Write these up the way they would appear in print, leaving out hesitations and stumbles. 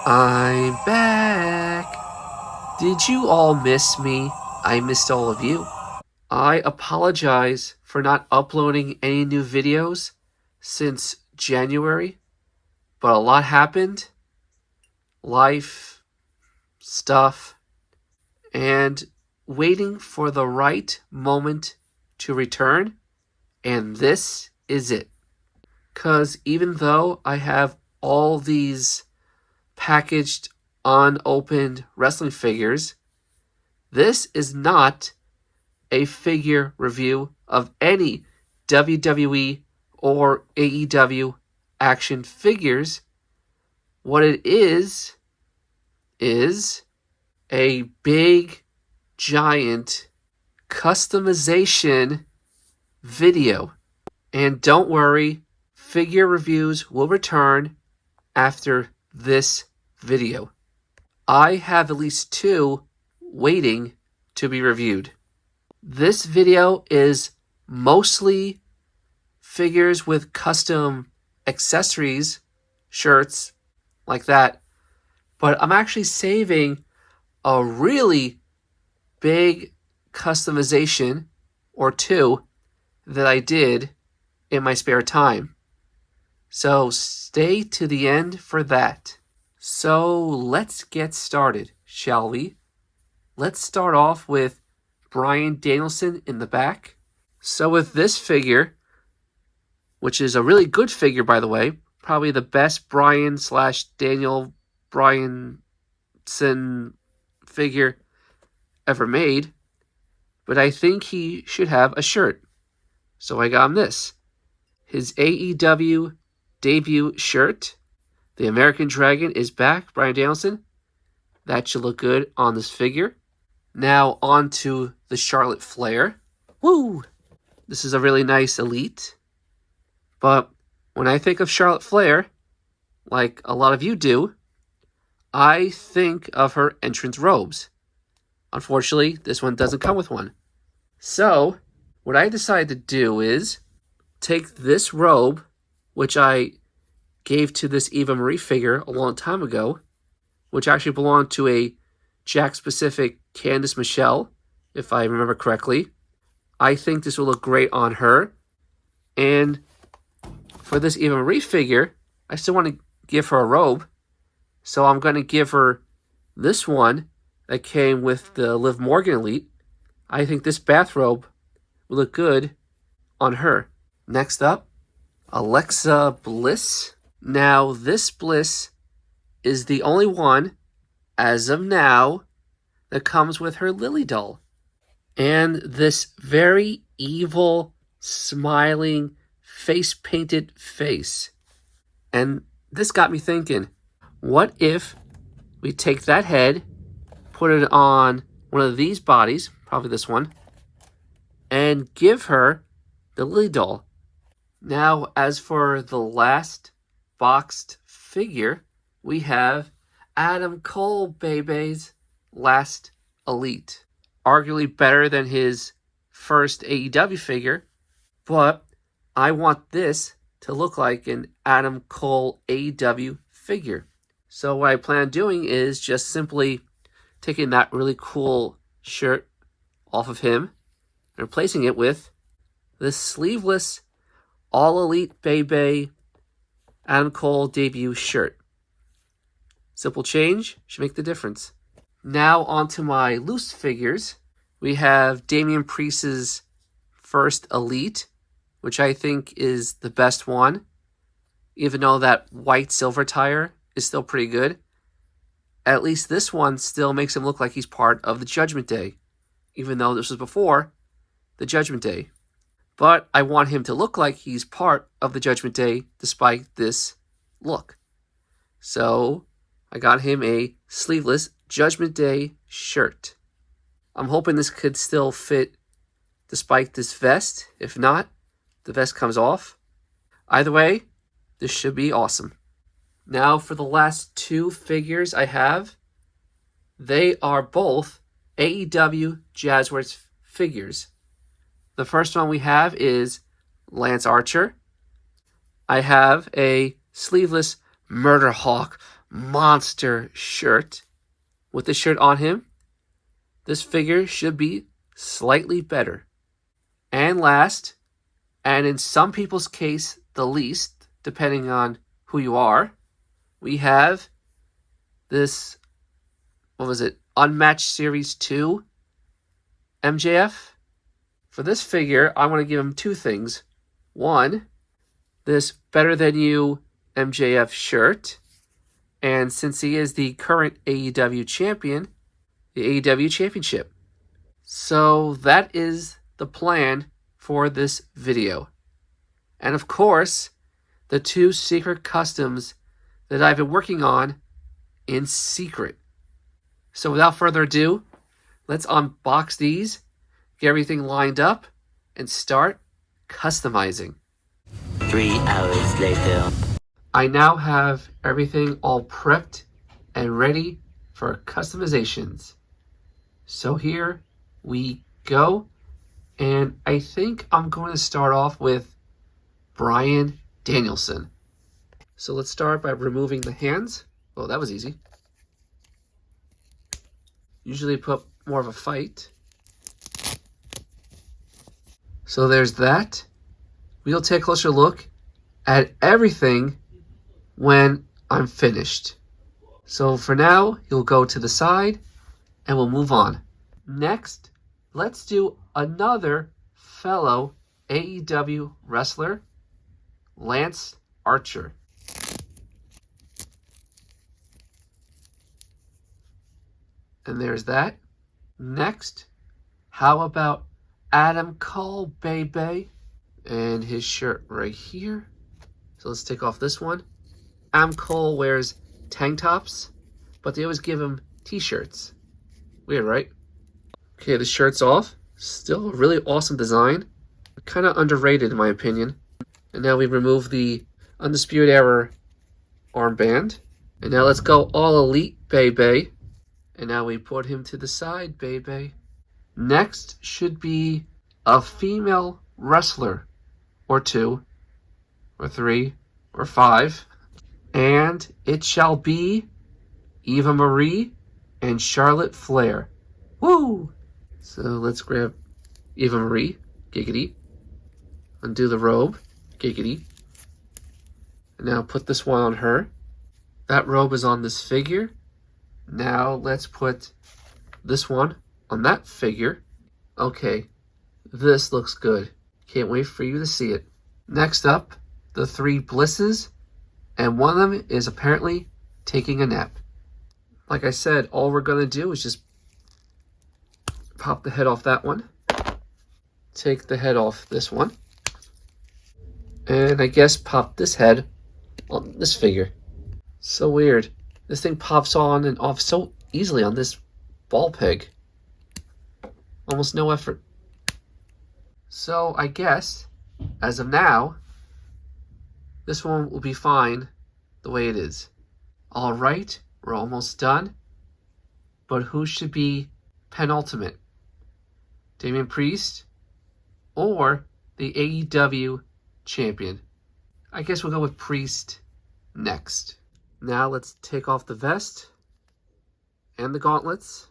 I'm back. Did you all miss me? I missed all of you. I apologize for not uploading any new videos since January, but a lot happened. Life, stuff, and waiting for the right moment to return, and this is it. 'Cause even though I have all these packaged, unopened wrestling figures, this is not a figure review of any WWE or AEW action figures. What it is a big, giant customization video. And don't worry, figure reviews will return after this video. I have at least 2 waiting to be reviewed. This video is mostly figures with custom accessories, shirts, like that. But I'm actually saving a really big customization or 2 that I did in my spare time. So stay to the end for that. So let's get started, shall we? Let's start off with Bryan Danielson in the back. So with this figure, which is a really good figure, by the way, probably the best Bryan/Daniel Bryanson figure ever made, but I think he should have a shirt. So I got him this. His AEW debut shirt. The American Dragon is back, Bryan Danielson. That should look good on this figure. Now on to the Charlotte Flair. Woo! This is a really nice Elite. But when I think of Charlotte Flair, like a lot of you do, I think of her entrance robes. Unfortunately, this one doesn't come with one. So, what I decided to do is take this robe, which I gave to this Eva Marie figure a long time ago, which actually belonged to a Jack-specific Candice Michelle, if I remember correctly. I think this will look great on her. And for this Eva Marie figure, I still want to give her a robe. So I'm going to give her this one that came with the Liv Morgan Elite. I think this bathrobe will look good on her. Next up, Alexa Bliss. Now, this Bliss is the only one, as of now, that comes with her Lily doll. And this very evil, smiling, face-painted face. And this got me thinking, what if we take that head, put it on one of these bodies, probably this one, and give her the Lily doll. Now, as for the last boxed figure, we have Adam Cole, baby's last Elite. Arguably better than his first AEW figure, but I want this to look like an Adam Cole AEW figure. So what I plan on doing is just simply taking that really cool shirt off of him and replacing it with this sleeveless All Elite Bebe Adam Cole debut shirt. Simple change should make the difference. Now onto my loose figures. We have Damian Priest's first Elite, which I think is the best one. Even though that white silver tire is still pretty good, at least this one still makes him look like he's part of the Judgment Day, even though this was before the Judgment Day. But I want him to look like he's part of the Judgment Day despite this look. So I got him a sleeveless Judgment Day shirt. I'm hoping this could still fit despite this vest. If not, the vest comes off. Either way, this should be awesome. Now for the last 2 figures I have. They are both AEW Jazzwares figures. The first one we have is Lance Archer. I have a sleeveless Murder Hawk monster shirt with the shirt on him, this figure should be slightly better. And last, and in some people's case, the least, depending on who you are, we have this, Unmatched Series 2 MJF. For this figure, I want to give him two things. One, this Better Than You MJF shirt. And since he is the current AEW champion, the AEW championship. So that is the plan for this video. And of course, the two secret customs that I've been working on in secret. So without further ado, let's unbox these, get everything lined up, and start customizing. 3 hours later. I now have everything all prepped and ready for customizations. So here we go. And I think I'm going to start off with Bryan Danielson. So let's start by removing the hands. Oh, that was easy. Usually put more of a fight. So there's that. We'll take a closer look at everything when I'm finished. So for now, he'll go to the side and we'll move on. Next, let's do another fellow AEW wrestler, Lance Archer. And there's that. Next, how about Adam Cole, baby? And his shirt right here. So let's take off this one. Adam Cole wears tank tops, but they always give him t-shirts. Weird, right? Okay, the shirt's off. Still a really awesome design. Kind of underrated in my opinion. And now we remove the Undisputed Era armband. And now let's go All Elite, baby. And now we put him to the side, baby. Next should be a female wrestler, or 2, or 3, or 5. And it shall be Eva Marie and Charlotte Flair. Woo! So let's grab Eva Marie, giggity. Undo the robe, giggity. And now put this one on her. That robe is on this figure. Now let's put this one on that figure. Okay, this looks good. Can't wait for you to see it. Next up, the 3 Blisses, and one of them is apparently taking a nap. Like I said, all we're going to do is just pop the head off that one, take the head off this one, and I guess pop this head on this figure. So weird. This thing pops on and off so easily on this ball peg. Almost no effort. So I guess, as of now, this one will be fine the way it is. Alright, we're almost done. But who should be penultimate? Damian Priest or the AEW champion? I guess we'll go with Priest next. Now let's take off the vest and the gauntlets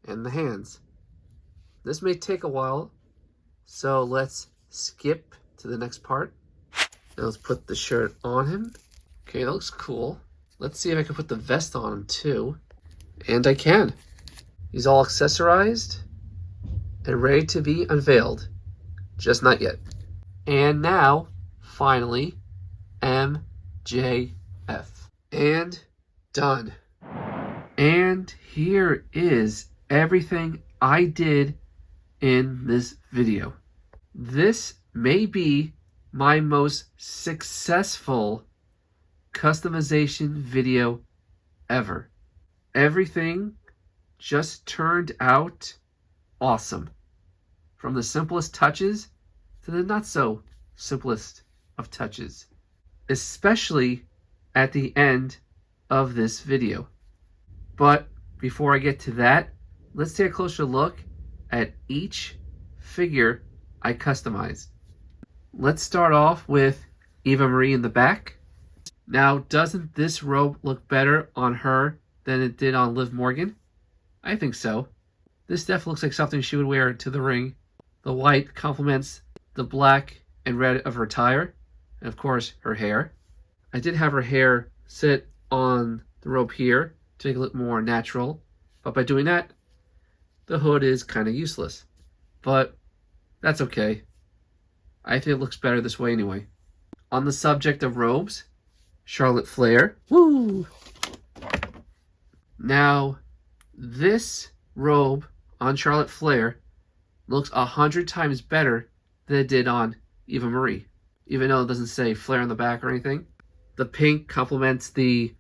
and the hands. This may take a while, so let's skip to the next part. Now let's put the shirt on him. Okay, that looks cool. Let's see if I can put the vest on him too. And I can. He's all accessorized and ready to be unveiled. Just not yet. And now, finally, MJF. And done. And here is everything I did in this video. This may be my most successful customization video ever. Everything just turned out awesome. From the simplest touches to the not so simplest of touches. Especially at the end of this video. But before I get to that, let's take a closer look at each figure I customized. Let's start off with Eva Marie in the back. Now, doesn't this robe look better on her than it did on Liv Morgan? I think so. This definitely looks like something she would wear to the ring. The white complements the black and red of her attire, and of course, her hair. I did have her hair sit on the robe here to make it look more natural, but by doing that, the hood is kind of useless. But that's okay. I think it looks better this way anyway. On the subject of robes, Charlotte Flair. Woo! Now, this robe on Charlotte Flair looks 100 times better than it did on Eva Marie. Even though it doesn't say Flair on the back or anything. The pink complements the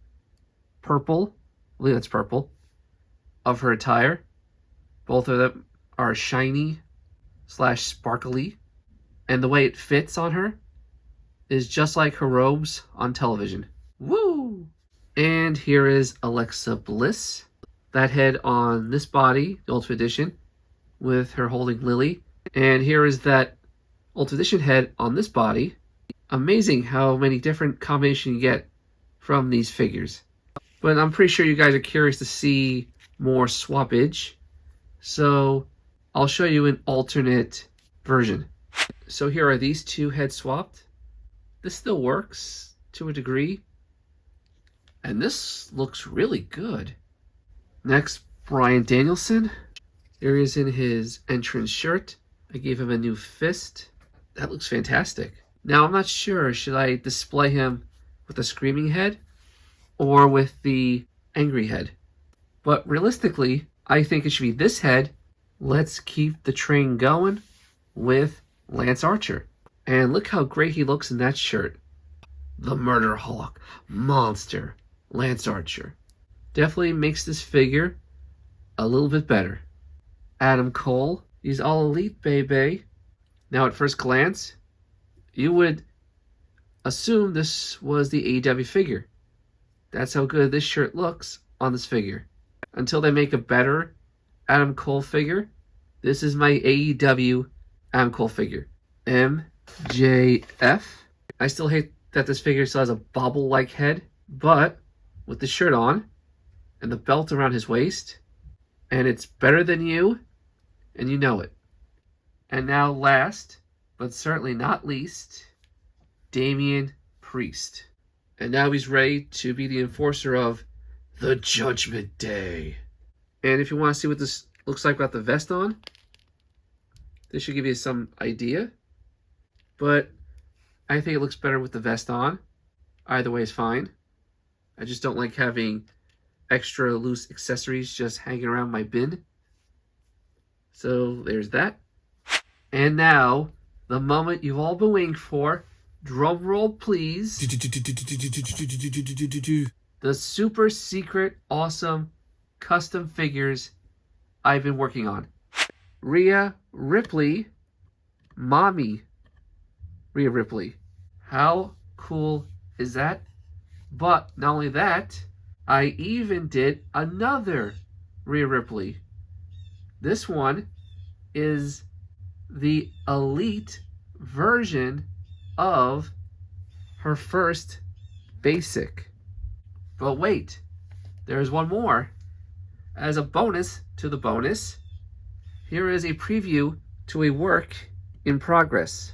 purple, I believe that's purple, of her attire. Both of them are shiny / sparkly. And the way it fits on her is just like her robes on television. Woo! And here is Alexa Bliss. That head on this body, the Ultimate Edition, with her holding Lily. And here is that Ultimate Edition head on this body. Amazing how many different combinations you get from these figures. But I'm pretty sure you guys are curious to see more swappage. So I'll show you an alternate version. So here are these two heads swapped. This still works to a degree. And this looks really good. Next, Bryan Danielson. Here he is in his entrance shirt. I gave him a new fist. That looks fantastic. Now I'm not sure, should I display him with the screaming head or with the angry head? But realistically, I think it should be this head. Let's keep the train going with Lance Archer. And look how great he looks in that shirt. The Murder Hawk, monster, Lance Archer. Definitely makes this figure a little bit better. Adam Cole, he's all elite, baby. Now at first glance, you would assume this was the AEW figure. That's how good this shirt looks on this figure. Until they make a better Adam Cole figure, this is my AEW Adam Cole figure. MJF. I still hate that this figure still has a bobble-like head, but with the shirt on and the belt around his waist, and it's better than you, and you know it. And now last, but certainly not least, Damian Priest. And now he's ready to be the enforcer of the Judgment Day. And if you want to see what this looks like without the vest on, this should give you some idea. But I think it looks better with the vest on. Either way is fine. I just don't like having extra loose accessories just hanging around my bin. So there's that. And now, the moment you've all been waiting for. Drum roll, please. The super secret, awesome, custom figures I've been working on. Rhea Ripley, Mommy Rhea Ripley. How cool is that? But not only that, I even did another Rhea Ripley. This one is the elite version of her first basic. But wait, there's one more. As a bonus to the bonus, here is a preview to a work in progress.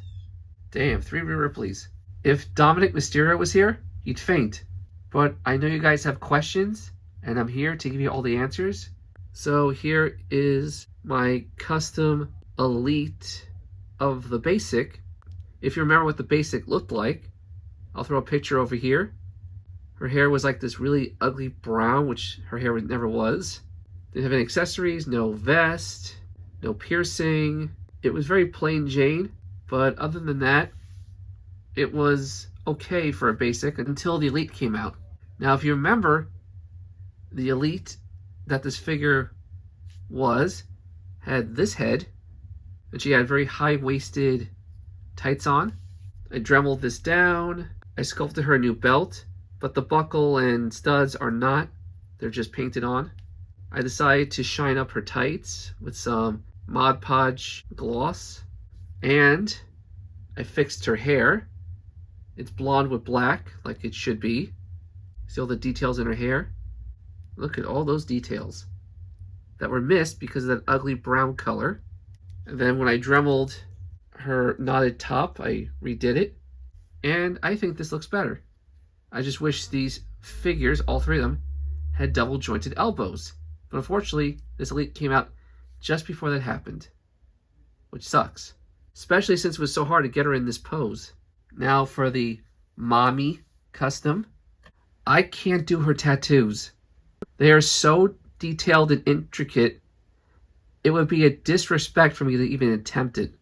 Damn, 3 Rhea Ripleys. If Dominic Mysterio was here, he'd faint. But I know you guys have questions, and I'm here to give you all the answers. So here is my custom elite of the basic. If you remember what the basic looked like, I'll throw a picture over here. Her hair was like this really ugly brown, which her hair never was. Didn't have any accessories, no vest, no piercing. It was very plain Jane, but other than that, it was okay for a basic until the Elite came out. Now, if you remember, the Elite that this figure was had this head, and she had very high-waisted tights on. I dremeled this down. I sculpted her a new belt, but the buckle and studs are not. They're just painted on. I decided to shine up her tights with some Mod Podge gloss, and I fixed her hair. It's blonde with black, like it should be. See all the details in her hair? Look at all those details that were missed because of that ugly brown color. And then when I dremeled her knotted top, I redid it. And I think this looks better. I just wish these figures, all three of them, had double jointed elbows. But unfortunately, this Elite came out just before that happened, which sucks. Especially since it was so hard to get her in this pose. Now for the mommy custom. I can't do her tattoos. They are so detailed and intricate, it would be a disrespect for me to even attempt it.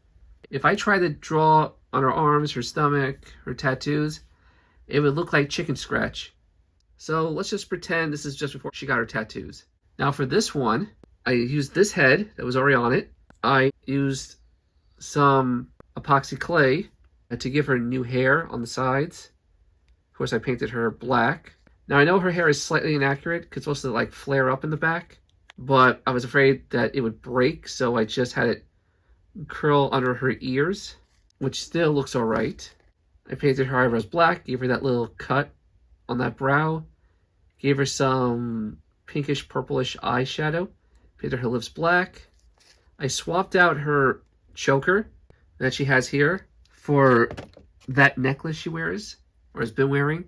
If I tried to draw on her arms, her stomach, her tattoos, it would look like chicken scratch. So let's just pretend this is just before she got her tattoos. Now for this one, I used this head that was already on it. I used some epoxy clay to give her new hair on the sides. Of course, I painted her black. Now I know her hair is slightly inaccurate because it's supposed to like flare up in the back, but I was afraid that it would break, so I just had it curl under her ears, which still looks all right. I painted her eyebrows black, gave her that little cut on that brow, gave her some pinkish purplish eyeshadow, painted her lips black. I swapped out her choker that she has here for that necklace she wears, or has been wearing.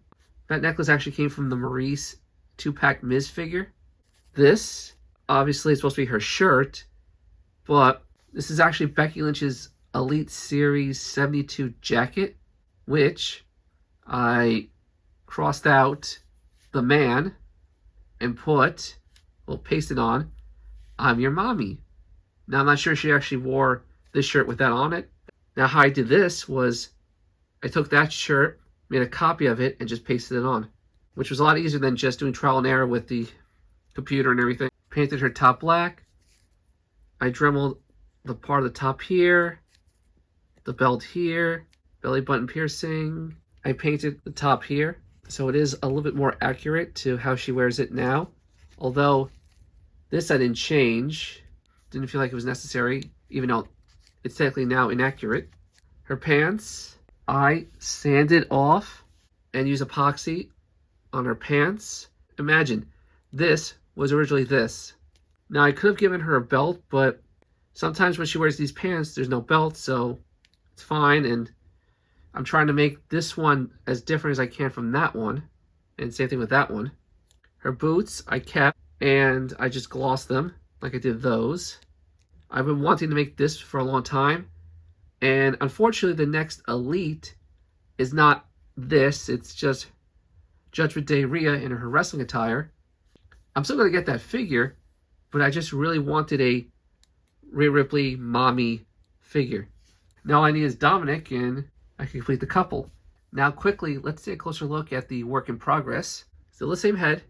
That necklace actually came from the Maurice 2-pack Ms. figure. This, obviously, is supposed to be her shirt, but this is actually Becky Lynch's Elite Series 72 jacket, which I crossed out the man and put, well, pasted on, "I'm your mommy." Now, I'm not sure she actually wore this shirt with that on it. Now, how I did this was I took that shirt, made a copy of it, and just pasted it on, which was a lot easier than just doing trial and error with the computer and everything. Painted her top black. I dremeled the part of the top here, the belt here, belly button piercing. I painted the top here, so it is a little bit more accurate to how she wears it now. Although this I didn't change. Didn't feel like it was necessary, even though it's technically now inaccurate. Her pants, I sanded off and used epoxy on her pants. Imagine, this was originally this. Now I could have given her a belt, but sometimes when she wears these pants, there's no belt, so it's fine. And I'm trying to make this one as different as I can from that one. And same thing with that one. Her boots, I kept, and I just glossed them like I did those. I've been wanting to make this for a long time. And unfortunately, the next Elite is not this. It's just Judgment Day Rhea in her wrestling attire. I'm still going to get that figure, but I just really wanted a Rhea Ripley mommy figure. Now all I need is Dominic, and I can complete the couple. Now quickly, let's take a closer look at the work in progress. Still the same head,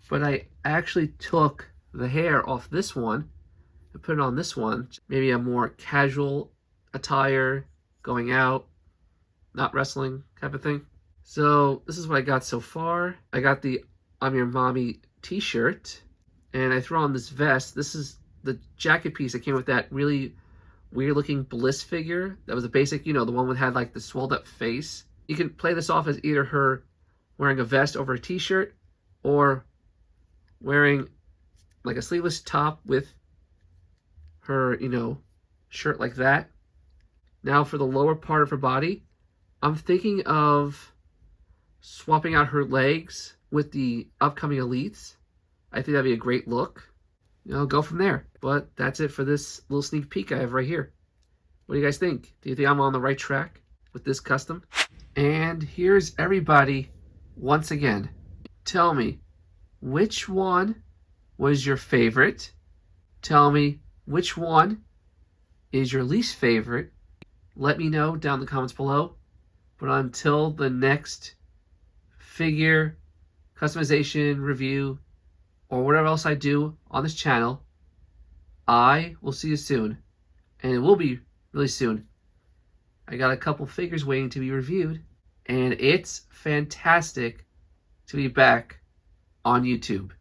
but I actually took the hair off this one and put it on this one. Maybe a more casual attire, going out, not wrestling type of thing. So this is what I got so far. I got the "I'm Your Mommy" t-shirt, and I threw on this vest. This is the jacket piece that came with that really weird looking Bliss figure. That was a basic, the one that had like the swelled up face. You can play this off as either her wearing a vest over a t-shirt or wearing like a sleeveless top with her, shirt like that. Now for the lower part of her body, I'm thinking of swapping out her legs with the upcoming Elites. I think that'd be a great look. Go from there. But that's it for this little sneak peek I have right here. What do you guys think? Do you think I'm on the right track with this custom? And here's everybody once again. Tell me, which one was your favorite? Tell me which one is your least favorite. Let me know down in the comments below. But until the next figure customization review or whatever else I do on this channel, I will see you soon. And it will be really soon. I got a couple figures waiting to be reviewed, and it's fantastic to be back on YouTube.